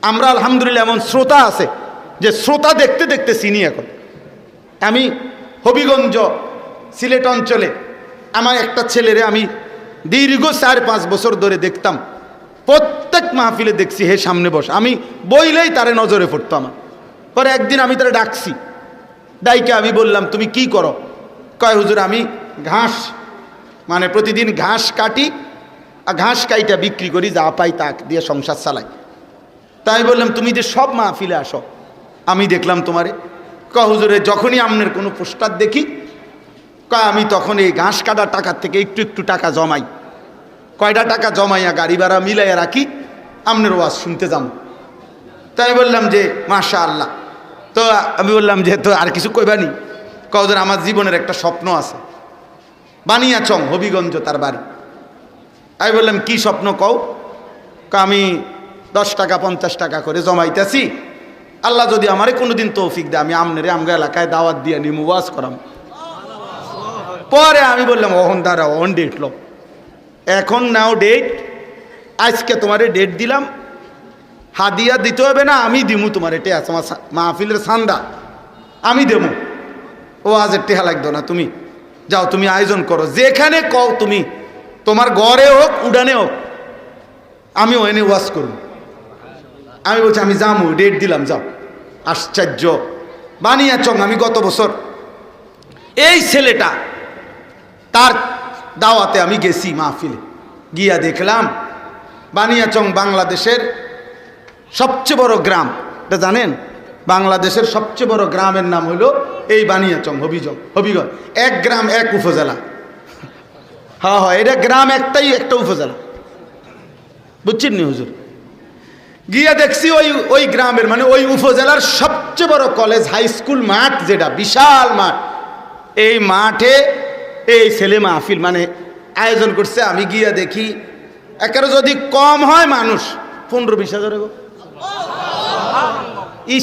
আমরা আলহামদুলিল্লাহ এমন শ্রোতা আছে যে শ্রোতা দেখতে দেখতে চিনি এখন। আমি হবিগঞ্জ সিলেট অঞ্চলে আমার একটা ছেলেরে আমি দীর্ঘ 4-5 বছর ধরে দেখতাম, প্রত্যেক মাহফিলে দেখছি হে সামনে বস, আমি বইলেই তারে নজরে পড়তো আমার। পরে একদিন আমি তারে ডাকছি, ডাইকে আমি বললাম তুমি কি করো? কয় হুজুর আমি ঘাস মানে প্রতিদিন ঘাস কাটি আর ঘাস কাইটা বিক্রি করি, যা পাই তা দিয়ে সংসার চালাই। তাই বললাম তুমি যে সব মাহফিলে আসো, আমি দেখলাম তোমারে। কয় হুজুরে যখনই আপনার কোনো পোস্টার দেখি, কয় আমি তখন এই ঘাস কাটার টাকার থেকে একটু একটু টাকা জমাই, কয়টা টাকা জমাইয়া গাড়ি ভাড়া মিলাইয়া রাখি, আপনার ওয়াজ শুনতে যাম। তাই বললাম যে মাশাআল্লাহ। তো আমি বললাম যে তো আর কিছু কইবানি? কয় হুজুর আমার জীবনের একটা স্বপ্ন আছে, বানিয়াচং হবিগঞ্জ তার বাড়ি। আমি বললাম কি স্বপ্ন কও? আমি 10 টাকা 50 টাকা করে জমাইতেছি, আল্লাহ যদি আমারে কোনোদিন তৌফিক দেয় আমি আমনেরে আমগা এলাকায় দাওয়াত দিয়ে নিমু, ওয়াজ করাম। পরে আমি বললাম ওহন দাঁড়া, ওহন ডেট লো, এখন নাও ডেট, আজকে তোমারে ডেট দিলাম, হাদিয়া দিতে হবে না, আমি দিমু তোমার এটা আছে আমার মাহফিলের সান্দা আমি দেবো, ও আজ টেহা লাগতো না, তুমি যাও, তুমি আয়োজন করো যেখানে কও, তুমি তোমার ঘরে হোক উডানে হোক, আমি ওখানে ওয়াজ করব। আমি বলছি আমি যাবো, ডেট দিলাম, যাও। আশ্চর্য বানিয়াচং। আমি গত বছর এই ছেলেটা তার দাওয়াতে আমি গেছি মাহফিলে, গিয়া দেখলাম বানিয়াচং বাংলাদেশের সবচেয়ে বড় গ্রাম, এটা জানেন? বাংলাদেশের সবচেয়ে বড় গ্রামের নাম হলো এই বানিয়াচং হবিগঞ্জ। এক গ্রাম এক উপজেলা। হ্যাঁ হ্যাঁ, এটা গ্রাম একটাই, একটা উপজেলা, বুঝছেন নি হুজুর? গিয়া দেখছি ওই গ্রামের মানে ওই উপজেলার সবচেয়ে বড় কলেজ হাই স্কুল মাঠ, যেটা বিশাল মাঠ, এই মাঠে এই ছেলে মাহফিল মানে আয়োজন করছে। আমি গিয়া দেখি একেবারে যদি কম হয় মানুষ 15-20 হাজার,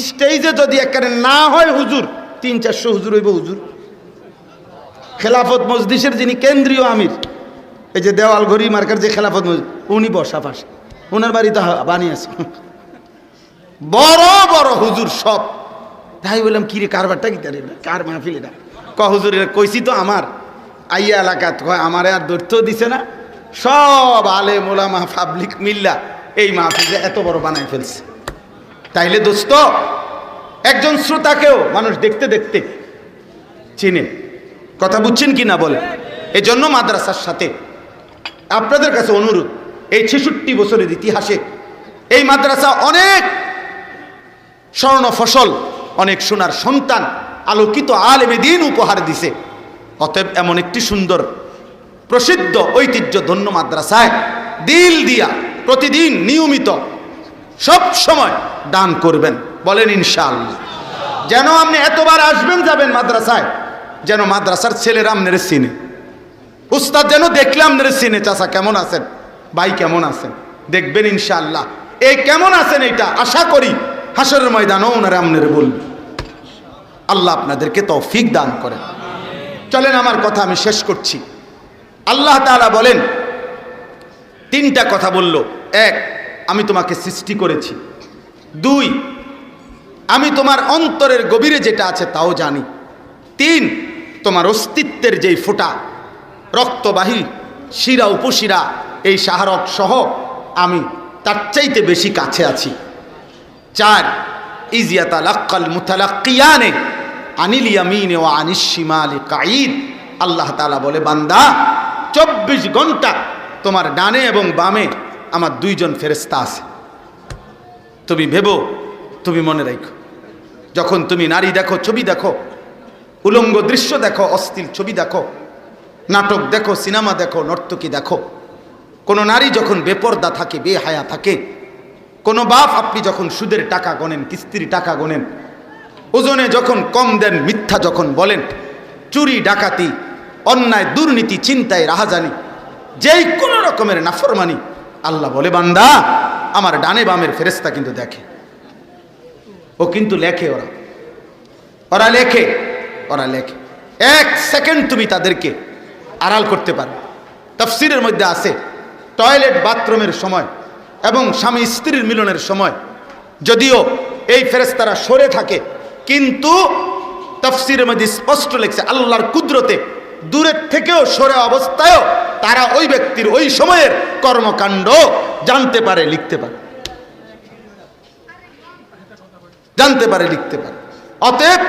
স্টেজে যদি একেবারে না হয় হুজুর 300-400 হুজুর হইব। হুজুর খেলাফত মজলিসের যিনি কেন্দ্রীয় আমির, এই যে দেওয়াল ঘড়ি মার্কার যে খেলাফত মসজিদ, উনি বসা পাশে, ওনার বাড়িতে বানিয়েছে বড় বড় হুজুর সব। তাই বললাম কিরে কারবারটা কি, তার কার মাহফিল এটা? হুজুর কইছি তো আমার আইয়া এলাকাত, আমার আর দৈর্ঘ্য দিছে না, সব আলেম ওলামা পাবলিক মিল্লা এই মাহফিলে এত বড় বানায় ফেলছে। তাইলে দোস্ত একজন শ্রোতাকেও মানুষ দেখতে দেখতে চিনে। কথা বুঝছেন কি না বলে? এজন্য মাদ্রাসার সাথে আপনাদের কাছে অনুরোধ, এই 66 বছরের ইতিহাসে এই মাদ্রাসা অনেক স্বর্ণ ফসল, অনেক সোনার সন্তান, আলোকিত আলেমে দিন উপহার দিছে। অতএব এমন একটি সুন্দর প্রসিদ্ধ ঐতিহ্য ধন্য মাদ্রাসায় দিল দিয়া প্রতিদিন নিয়মিত সব সময় দান করবেন, বলেন ইনশাআল্লাহ। যেন আপনি এতবার আসবেন যাবেন মাদ্রাসায়, যেন মাদ্রাসার ছেলেরা আপনার চিনে, উস্তাদ যেন দেখলে আপনার চিনে, চাচা কেমন আছেন, ভাই কেমন আছেন, দেখবেন ইনশাআল্লাহ। এই কেমন আছেন এইটা আশা করি হাসরের ময়দানও ওনারা আপনারা বলবেন। আল্লাহ আপনাদেরকে তৌফিক দান করেন। চলেন আমার কথা আমি শেষ করছি। আল্লাহ তাআলা বলেন, 3টা কথা বলল। 1, আমি তোমাকে সৃষ্টি করেছি। 2, আমি তোমার অন্তরের গভীরে যেটা আছে তাও জানি। 3, তোমার অস্তিত্বের যেই ফোঁটা রক্তবাহী শিরা উপশিরা এই শাহরক সহ আমি তার চাইতে বেশি কাছে আছি। 4, ইজিয়াতালাক্কাল মুতালাক্কিয়ানে আনিল ইয়ামিনে ওয়া আনিশ শিমালি কাঈদ। আল্লাহ তাআলা বলে, বান্দা 24 ঘন্টা তোমার ডানে এবং বামে আমার 2 জন ফেরেশতা আছে। তুমি ভেবো, তুমি মনে রাখো, যখন তুমি নারী দেখো, ছবি দেখো, উলঙ্গ দৃশ্য দেখো, অশ্লীল ছবি দেখো, নাটক দেখো, সিনেমা দেখো, নর্তকী দেখো, কোনো নারী যখন বেপর্দা থাকে, বেহায়া থাকে, কোনো বাপ আপনি যখন সুদের টাকা গোনেন, কিস্তির টাকা গোনেন, ওজনে যখন কম দেন, মিথ্যা যখন বলেন, চুরি ডাকাতি অন্যায় দুর্নীতি চিন্তায় রাহাজানি, যেই কোনো রকমের নাফরমানি, আল্লাহ বলে বান্দা আমার ডানে বামের ফেরেশতা কিন্তু দেখে, ও কিন্তু লেখে, ওরা লেখে। 1 সেকেন্ড তুমি তাদেরকে আড়াল করতে পারো। তাফসীরের মধ্যে আছে টয়লেট বাথরুমের সময় এবং স্বামী স্ত্রীর মিলনের সময় যদিও এই ফেরেশতারা সরে থাকে, কিন্তু তাফসীরের মধ্যে স্পষ্ট লেখছে আল্লাহর কুদরতে দূরের থেকেও সরে অবস্থায়ও তারা ওই ব্যক্তির ওই সময়ের কর্মকাণ্ড জানতে পারে, লিখতে পারে, জানতে পারে, লিখতে পারে। অতএব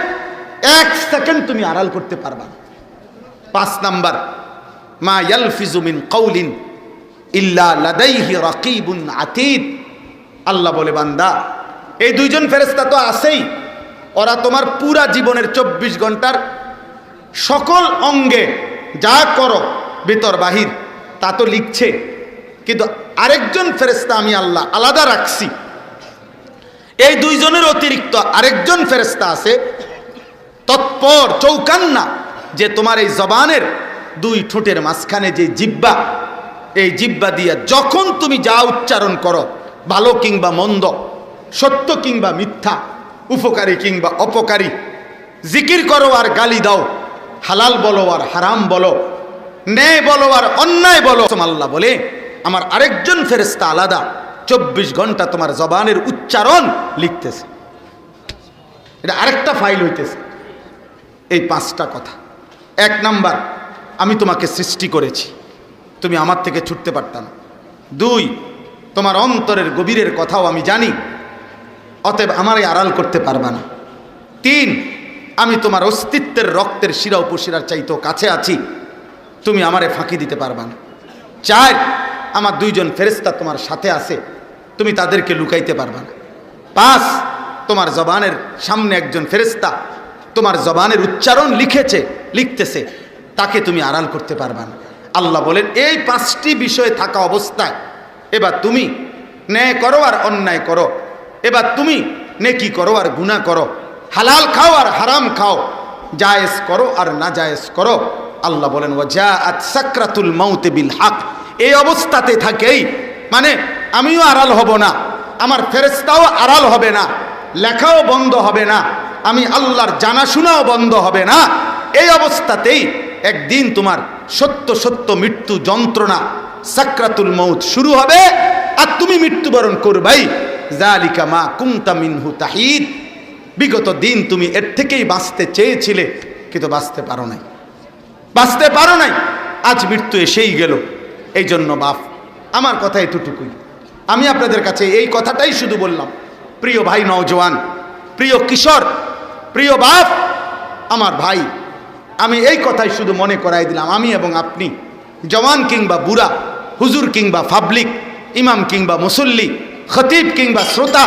1 সেকেন্ড তুমি আড়াল করতে পারবা না। 5 নাম্বার, মা ইয়ালফিজু মিন কাউলিন ইল্লা লাদাইহি রাকিবুন আতীদ। আল্লাহ বলে, বান্দা এই দুইজন ফেরেশতা তো আছেই, ওরা তোমার পুরা জীবনের 24 ঘন্টার সকল অঙ্গে যা করো ভিতর বাহির তা তো লিখছে, কিন্তু আরেকজন ফেরেশতা আমি আল্লাহ আলাদা রাখছি। এই দুইজনের অতিরিক্ত আরেকজন ফেরেশতা আছে তৎপর চৌকান্না, যে তোমার এই জবানের 2 ঠোঁটের মাঝখানে যে জিহ্বা, এই জিহ্বা দিয়ে যখন তুমি যা উচ্চারণ করো, ভালো কিংবা মন্দ, সত্য কিংবা মিথ্যা, উপকারী কিংবা অপকারী, জিকির করো আর গালি দাও, হালাল বলো আর হারাম বলো, ন্যায় বলো আর অন্যায় বলো, আল্লাহ বলে আমার আরেকজন ফেরেশতা আলাদা 24 ঘন্টা তোমার জবানের উচ্চারণ লিখতেছে। এটা আরেকটা ফাইল হইতেছে। এই 5টা কথা। 1 নাম্বার, আমি তোমাকে সৃষ্টি করেছি, তুমি আমার থেকে ছুটতে পারতা না। 2, তোমার অন্তরের গভীরের কথাও আমি জানি, অতএব আমারে আড়াল করতে পারবা না। 3, আমি তোমার অস্তিত্বের রক্তের শিরা উপশিরার চাইতেও কাছে আছি, তুমি আমারে ফাঁকি দিতে পারবা না। 4, আমার 2জন ফেরেশতা তোমার সাথে আছে, তুমি তাদেরকে লুকাইতে পারবা না। 5, তোমার জবানের সামনে একজন ফেরেশতা তোমার জবানের উচ্চারণ লিখতেছে, তাকে তুমি আড়াল করতে পারবা না। আল্লাহ বলেন এই 5টি বিষয় থাকা অবস্থায় এবার তুমি ন্যায় করো আর অন্যায় করো, এবার তুমি নেকি করো আর গুনাহ করো, হালাল খাও আর হারাম খাও, জায়েজ করো আর না জায়েজ করো। আল্লাহ বলেন ওয়াজাআত সাকরাতুল মাউত বিল হক। এই অবস্থাতে থাকেই, মানে আমিও আড়াল হব না, আমার ফেরেশতাও আড়াল হবে না, লেখাও বন্ধ হবে না, আমি আল্লাহর জানাশোনাও বন্ধ হবে না। এই অবস্থাতেই একদিন তোমার সত্য সত্য মৃত্যু যন্ত্রণা সাকরাতুল মাউত শুরু হবে, আর তুমি মৃত্যুবরণ করবাই। যালিকা মা কুনতা মিনহু তাহিদ। বিগত দিন তুমি এর থেকেই বাঁচতে চেয়েছিলে, কিন্তু বাঁচতে পারো নাই, বাঁচতে পারো নাই, আজ মৃত্যু এসেই গেল। এই জন্য বাপ, আমার কথা এতটুকুই, আমি আপনাদের কাছে এই কথাটাই শুধু বললাম। প্রিয় ভাই নওজওয়ান, প্রিয় কিশোর, প্রিয় বাপ, আমার ভাই, আমি এই কথাই শুধু মনে করাই দিলাম, আমি এবং আপনি, জওয়ান কিংবা বুড়া, হুজুর কিংবা পাবলিক, ইমাম কিংবা মুসল্লি, খতিব কিংবা শ্রোতা,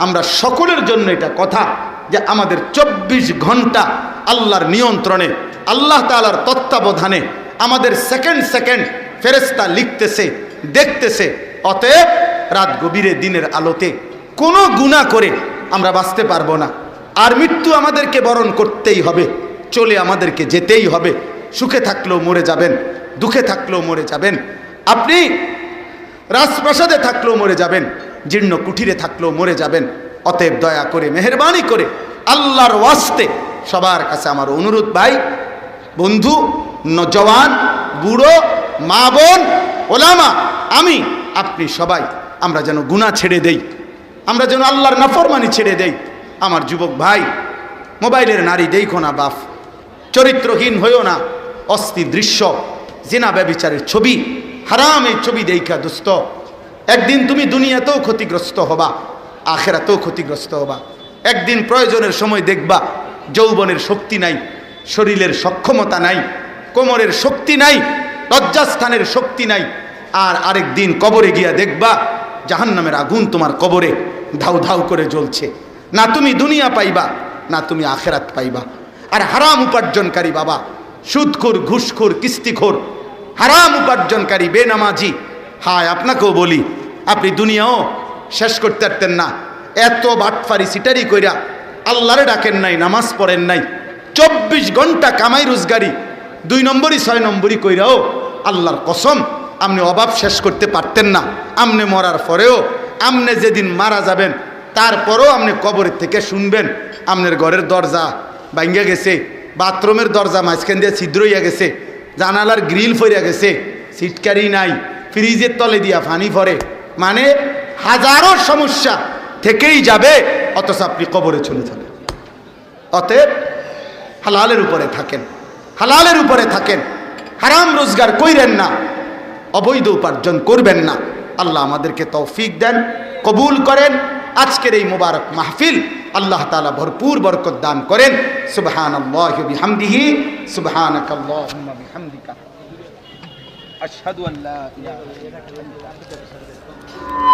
আমরা সকলের জন্য এটা কথা যে আমাদের 24 ঘন্টা আল্লাহর নিয়ন্ত্রণে, আল্লাহ তাআলার তত্ত্বাবধানে আমাদের সেকেন্ড সেকেন্ড ফেরেশতা লিখতেছে, দেখতেছে। অতএব রাত গভীরে দিনের আলোতে কোনো গুনাহ করে আমরা বাঁচতে পারবো না, আর মৃত্যু আমাদেরকে বরণ করতেই হবে, চলে আমাদেরকে যেতেই হবে। সুখে থাকলেও মরে যাবেন, দুঃখে থাকলেও মরে যাবেন, আপনি রাজপ্রাসাদে থাকলেও মরে যাবেন, জীর্ণ কুঠিরে থাকলেও মরে যাবেন। অতএব দয়া করে, মেহেরবানি করে, আল্লাহর ওয়াস্তে সবার কাছে আমার অনুরোধ, ভাই বন্ধু, নওজওয়ান, বুড়ো, মা বোন, ওলামা, আমি আপনি সবাই আমরা যেন গুনাহ ছেড়ে দেই, আমরা যেন আল্লাহর নাফরমানি ছেড়ে দেই। আমার যুবক ভাই, মোবাইলের নারী দেখো না বাপ, চরিত্রহীন হইও না, অস্থির দৃশ্য, জিনা ব্যভিচারের ছবি, হারাম এই ছবি দেখা দোস্ত, একদিন তুমি দুনিয়াতেও ক্ষতিগ্রস্ত হবা, আখেরাতেও ক্ষতিগ্রস্ত হবা। একদিন প্রয়োজনের সময় দেখবা যৌবনের শক্তি নাই, শরীরের সক্ষমতা নাই, কোমরের শক্তি নাই, লজ্জাস্থানের শক্তি নাই, আর আরেক দিন কবরে গিয়া দেখবা জাহান্নামের আগুন তোমার কবরে ধাউ ধাউ করে জ্বলছে। না তুমি দুনিয়া পাইবা, না তুমি আখেরাত পাইবা। আর হারাম উপার্জনকারী বাবা, সুদখোর, ঘুষখোর, কিস্তিখোর, হারাম উপার্জনকারী বেনামাজি, হায় আপনাকেও বলি, আপনি দুনিয়াও শেষ করতে পারতেন না। এত বাটফারি সিটারি কইরা আল্লাহরে ডাকেন নাই, নামাজ পড়েন নাই, 24 ঘন্টা কামাই রোজগারি 2 নম্বরই 6 নম্বরই কইরাও আল্লাহর কসম আপনি অভাব শেষ করতে পারতেন না। আপনি মরার পরেও, আপনি যেদিন মারা যাবেন তারপরেও আপনি কবরের থেকে শুনবেন আপনার ঘরের দরজা ভাঙ্গা গেছে, বাথরুমের দরজা মাঝখান দিয়ে ছিদ্র হইয়া গেছে, জানালার গ্রিল ফইরা গেছে, সিটকারি নাই, ফ্রিজের তলে দিয়া পানি পড়ে, মানে হাজারো সমস্যা থেকেই যাবে, অথচ আপনি কবরে চলে যাবেন। অতএব হালালের উপরে থাকেন, হালালের উপরে থাকেন, হারাম রোজগার কইরেন না, অবৈধ উপার্জন করবেন না। আল্লাহ আমাদেরকে তৌফিক দেন, কবুল করেন। আজকের এই মুবারক মাহফিল আল্লাহ তাআলা ভরপুর বরকত দান করেন। সুবহানাল্লাহি ওয়া বিহামদিহি, সুবহানাকাল্লাহুম্মা বিহামদিকা, আশহাদু আল্লা ইলাহা ইল্লা আনতা।